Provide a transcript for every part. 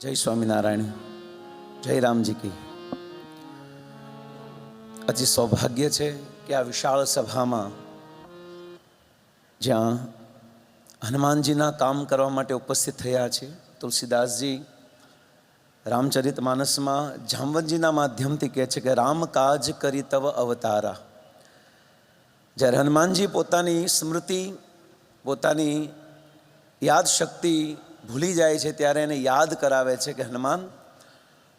जय स्वामीनारायण, जय राम जी की। अति सौभाग्य है कि आ विशाल सभा में ज्यां हनुमान जी काम करवा माटे उपस्थित थया छे। तुलसीदास जी रामचरित मानस में जामवंत जी माध्यम थी कहे कि राम काज करी तव अवतारा। जयरे हनुमान जी पोतानी स्मृति पोतानी याद शक्ति भूली जाए छे त्यारे एने याद करावे छे कि हनुमान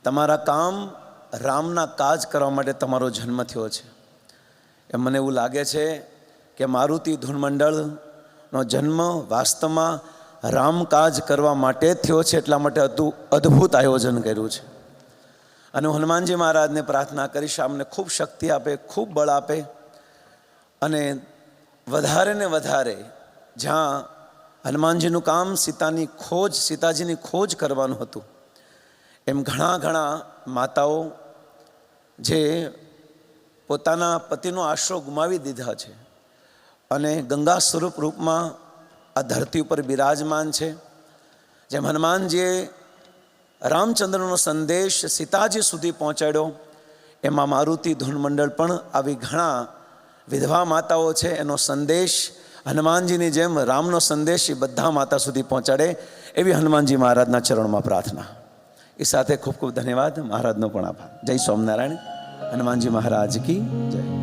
तमारा काम रामना काज करवा माटे तमारो जन्म थयो छे। एम मने एवुं लागे छे कि मारुति धूनमंडल नो जन्म वास्तव में राम काज करवा माटे थयो छे, एटला माटे अद्भुत आयोजन कर्युं छे। अने हनुमान जी महाराज ने प्रार्थना करीश अमने खूब शक्ति आपे, खूब बळ आपे अने वधारे ने वधारे ज्यां हनुमानजीनुं काम सीतानी खोज, सीताजीनी खोज करवानुं हतुं, एम घणा घणा माताओ जे पोताना पतिनो आश्रो गुमावी दीधा छे अने गंगा स्वरूप रूप में आ धरती पर विराजमान छे। जेम हनुमानजीए रामचंद्रनो संदेश सीताजी सुधी पहोंचाड्यो, एमां मारुति धूनमंडल पण आवी घणा विधवा माताओ छे एनो संदेश हनुमानजीनी जेम रामनो संदेश ए बधा माता सुधी पहोंचाडे एवी हनुमानजी महाराजना चरणमां प्रार्थना। ए साथे खूब खूब धन्यवाद, महाराजनो पण आभार। जय स्वामीनारायण, हनुमानजी महाराज की जय।